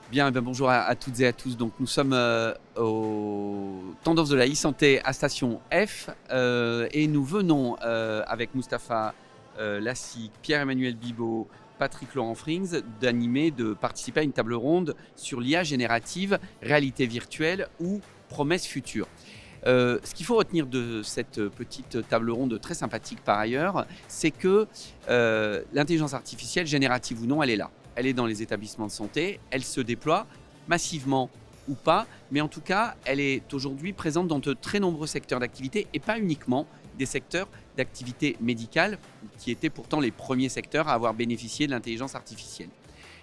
Bien, bonjour à toutes et à tous. Donc, nous sommes aux tendances de la e-santé à station F et nous venons avec Mustapha Lassique, Pierre-Emmanuel Bibeau, Patrick Laurent Frings de participer à une table ronde sur l'IA générative, réalité virtuelle ou promesses futures. Ce qu'il faut retenir de cette petite table ronde très sympathique par ailleurs, c'est que l'intelligence artificielle, générative ou non, elle est là. Elle est dans les établissements de santé, elle se déploie massivement ou pas, mais en tout cas, elle est aujourd'hui présente dans de très nombreux secteurs d'activité et pas uniquement des secteurs d'activité médicale qui étaient pourtant les premiers secteurs à avoir bénéficié de l'intelligence artificielle.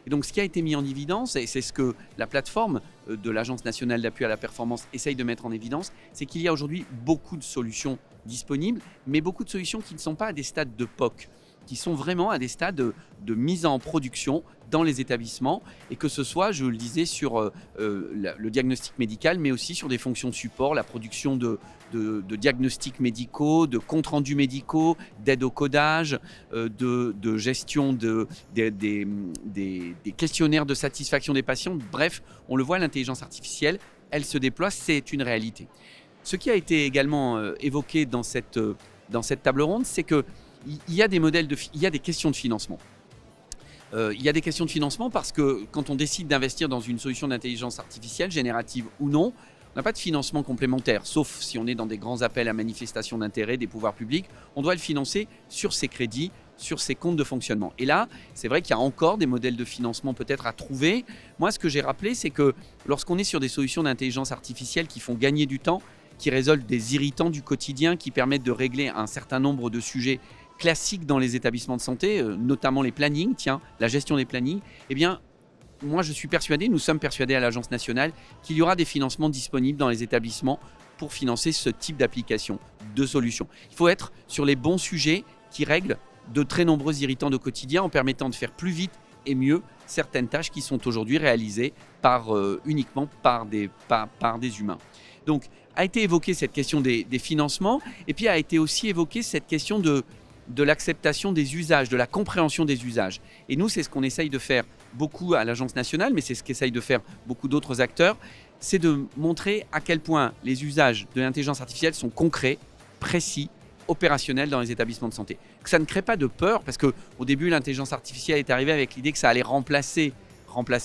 Et donc, ce qui a été mis en évidence, et c'est ce que la plateforme de l'Agence nationale d'appui à la performance essaye de mettre en évidence, c'est qu'il y a aujourd'hui beaucoup de solutions disponibles, mais beaucoup de solutions qui ne sont pas à des stades de POC, qui sont vraiment à des stades de mise en production dans les établissements, et que ce soit, je le disais, sur le diagnostic médical, mais aussi sur des fonctions de support, la production de diagnostics médicaux, de comptes rendus médicaux, d'aide au codage, de gestion des questionnaires de satisfaction des patients. Bref, on le voit, l'intelligence artificielle, elle se déploie, c'est une réalité. Ce qui a été également évoqué dans cette table ronde, c'est que il y a des questions de financement. Il y a des questions de financement parce que quand on décide d'investir dans une solution d'intelligence artificielle, générative ou non, on n'a pas de financement complémentaire, sauf si on est dans des grands appels à manifestation d'intérêt des pouvoirs publics. On doit le financer sur ses crédits, sur ses comptes de fonctionnement. Et là, c'est vrai qu'il y a encore des modèles de financement peut-être à trouver. Moi, ce que j'ai rappelé, c'est que lorsqu'on est sur des solutions d'intelligence artificielle qui font gagner du temps, qui résolvent des irritants du quotidien, qui permettent de régler un certain nombre de sujets classiques dans les établissements de santé, notamment les plannings, la gestion des plannings, eh bien, moi je suis persuadé, nous sommes persuadés à l'Agence nationale qu'il y aura des financements disponibles dans les établissements pour financer ce type d'application, de solutions. Il faut être sur les bons sujets qui règlent de très nombreux irritants de quotidien en permettant de faire plus vite et mieux certaines tâches qui sont aujourd'hui réalisées uniquement par des humains. Donc, a été évoquée cette question des financements et puis a été aussi évoquée cette question de l'acceptation des usages, de la compréhension des usages. Et nous, c'est ce qu'on essaye de faire beaucoup à l'Agence nationale, mais c'est ce qu'essayent de faire beaucoup d'autres acteurs, c'est de montrer à quel point les usages de l'intelligence artificielle sont concrets, précis, opérationnels dans les établissements de santé. Que ça ne crée pas de peur, parce qu'au début, l'intelligence artificielle est arrivée avec l'idée que ça allait remplacer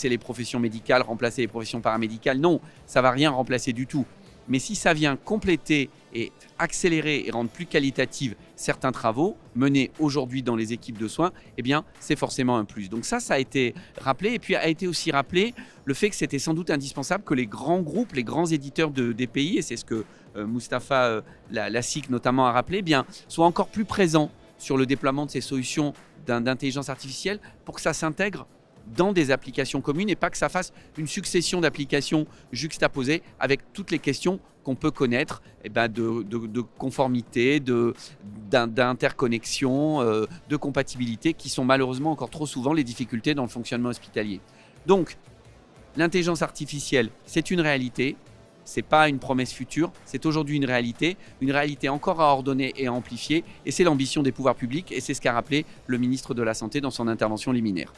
les professions médicales, remplacer les professions paramédicales. Non, ça ne va rien remplacer du tout. Mais si ça vient compléter et accélérer et rendre plus qualitatifs certains travaux menés aujourd'hui dans les équipes de soins, eh bien, c'est forcément un plus. Donc ça a été rappelé. Et puis a été aussi rappelé le fait que c'était sans doute indispensable que les grands groupes, les grands éditeurs des pays, et c'est ce que Mustapha Lassique notamment a rappelé, eh bien, soient encore plus présents sur le déploiement de ces solutions d'intelligence artificielle pour que ça s'intègre dans des applications communes et pas que ça fasse une succession d'applications juxtaposées avec toutes les questions qu'on peut connaître de conformité, d'interconnexion, de compatibilité qui sont malheureusement encore trop souvent les difficultés dans le fonctionnement hospitalier. Donc, l'intelligence artificielle, c'est une réalité. Ce n'est pas une promesse future, c'est aujourd'hui une réalité encore à ordonner et à amplifier. Et c'est l'ambition des pouvoirs publics et c'est ce qu'a rappelé le ministre de la Santé dans son intervention liminaire.